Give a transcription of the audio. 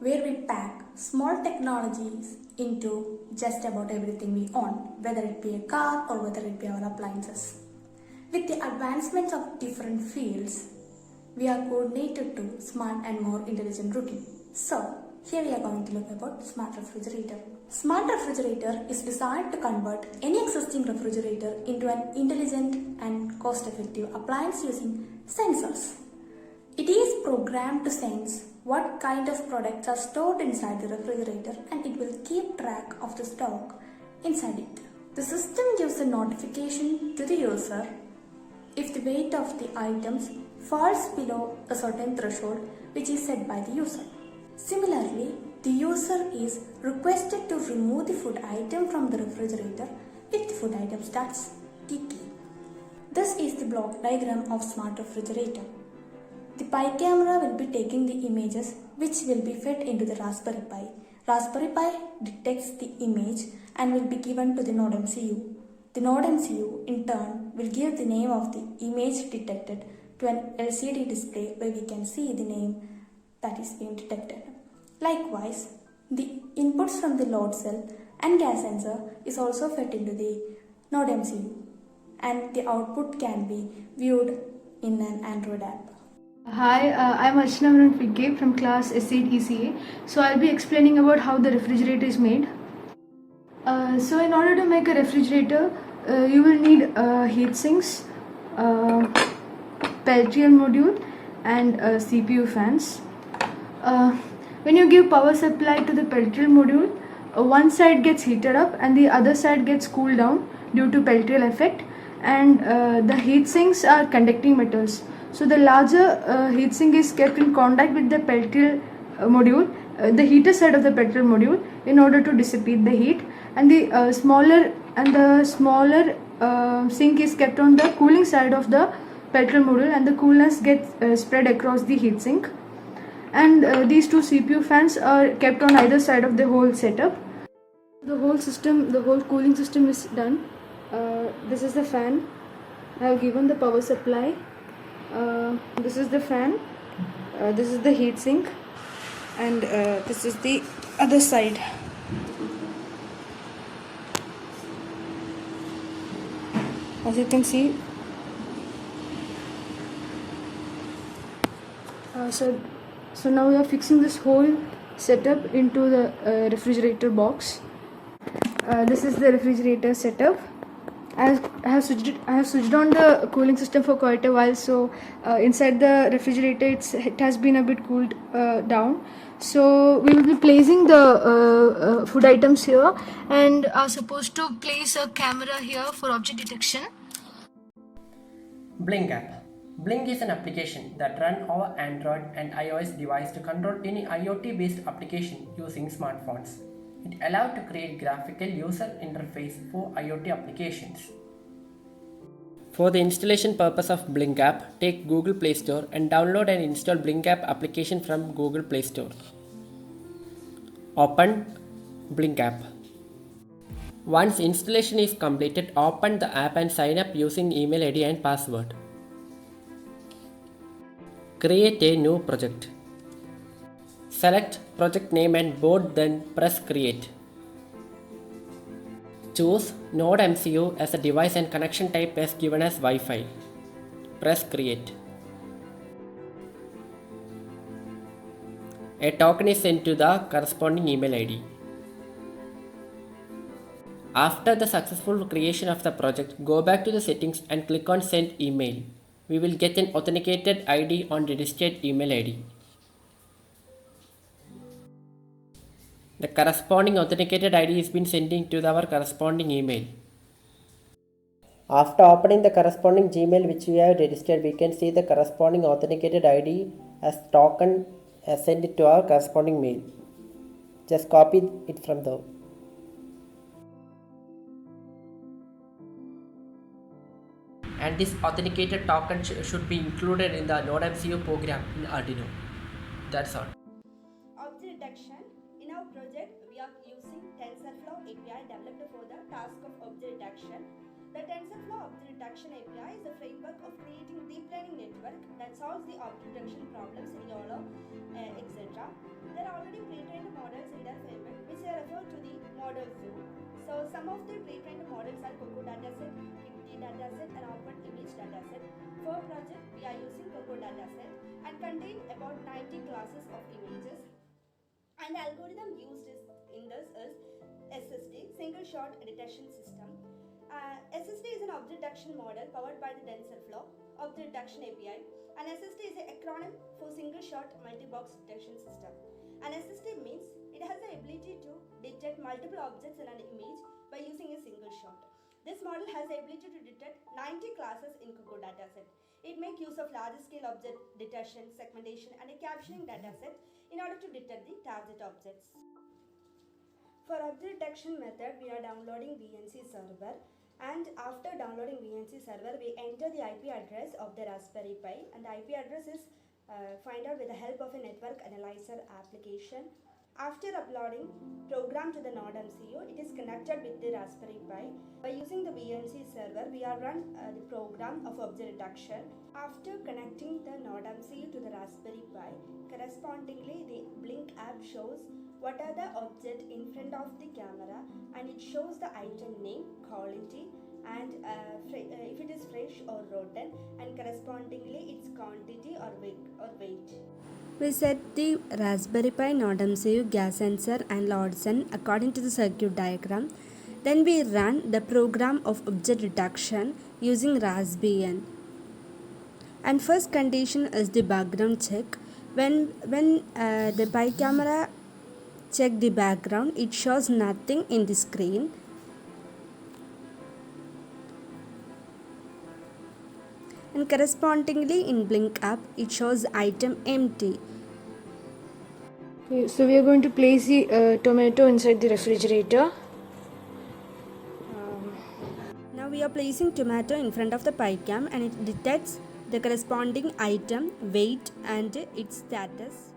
where we pack small technologies into just about everything we own, whether it be a car or whether it be our appliances. With the advancements of different fields, we are coordinated to smart and more intelligent routine. So, here we are going to look about smart refrigerator. Smart refrigerator is designed to convert any existing refrigerator into an intelligent and cost-effective appliance using sensors. It is programmed to sense what kind of products are stored inside the refrigerator and it will keep track of the stock inside it. The system gives a notification to the user if the weight of the items falls below a certain threshold which is set by the user. Similarly, the user is requested to remove the food item from the refrigerator if the food item starts ticking. This is the block diagram of smart refrigerator. The Pi camera will be taking the images which will be fed into the Raspberry Pi. Raspberry Pi detects the image and will be given to the Node MCU. The Node MCU in turn will give the name of the image detected to an LCD display where we can see the name that is being detected. Likewise, the inputs from the load cell and gas sensor is also fed into the Node MCU and the output can be viewed in an Android app. Hi, I'm Archana Figge from class S8 ECA. So I'll be explaining about how the refrigerator is made. So in order to make a refrigerator, you will need heat sinks, Peltier module and CPU fans. When you give power supply to the Peltier module, one side gets heated up and the other side gets cooled down due to Peltier effect, and the heat sinks are conducting metals. So the larger heatsink is kept in contact with the Peltier module, the heater side of the Peltier module, in order to dissipate the heat, and the smaller sink is kept on the cooling side of the Peltier module, and the coolness gets spread across the heatsink. And these two CPU fans are kept on either side of the whole setup. The whole cooling system is done. This is the fan. I have given the power supply. This is the fan, this is the heat sink, and this is the other side. As you can see, so now we are fixing this whole setup into the refrigerator box. This is the refrigerator setup. I have switched on the cooling system for quite a while, so inside the refrigerator it has been a bit cooled down. So we will be placing the food items here, and are supposed to place a camera here for object detection. Blink app. Blink is an application that runs over Android and iOS device to control any IoT based application using smartphones. It allows to create graphical user interface for IoT applications. For the installation purpose of Blink app, take Google Play Store and download and install Blink app application from Google Play Store. Open Blink app. Once installation is completed, open the app and sign up using email ID and password. Create a new project. Select project name and board, then press create. Choose Node MCU as a device and connection type as given as Wi-Fi. Press create. A token is sent to the corresponding email ID. After the successful creation of the project, go back to the settings and click on send email. We will get an authenticated ID on registered email ID. The corresponding authenticated ID is been sent to our corresponding email. After opening the corresponding Gmail which we have registered, we can see the corresponding authenticated ID as token sent it to our corresponding mail. Just copy it from there. And this authenticated token should be included in the Node MCU program in Arduino. That's all. Object detection. In our project, we are using TensorFlow API developed for the task of object detection. The TensorFlow Object Detection API is a framework of creating deep learning network that solves the object detection problems in YOLO, etc. There are already to the model view. So some of the pre-trained models are Cocoa dataset, Empty dataset and Open Image dataset. For project, we are using Cocoa dataset and contain about 90 classes of images. And the algorithm used in this is SSD, Single Shot Detection System. SSD is an object detection model powered by the TensorFlow Object Detection API. And SSD is an acronym for Single Shot Multi-Box Detection System. And SSD means it has the ability to detect multiple objects in an image by using a single shot. This model has the ability to detect 90 classes in Cocoa dataset. It makes use of large-scale object detection, segmentation, and a capturing dataset in order to detect the target objects. For object detection method, we are downloading VNC server, and after downloading VNC server, we enter the IP address of the Raspberry Pi, and the IP address is find out with the help of a network analyzer application. After uploading program to the Node MCU, it is connected with the Raspberry Pi. By using the VNC server, we are run the program of object detection. After connecting the Node MCU to the Raspberry Pi, correspondingly the Blink app shows what are the object in front of the camera, and it shows the item name, quality, and if it is fresh or rotten, and correspondingly its quantity or weight. We set the Raspberry Pi Node MCU gas sensor and load sen according to the circuit diagram. Then we run the program of object detection using Raspbian. And first condition is the background check. When the Pi camera check the background, it shows nothing in the screen. And correspondingly in Blink app, it shows item empty. Okay, so we are going to place the tomato inside the refrigerator. Now we are placing tomato in front of the PiCam, and it detects the corresponding item, weight, and its status.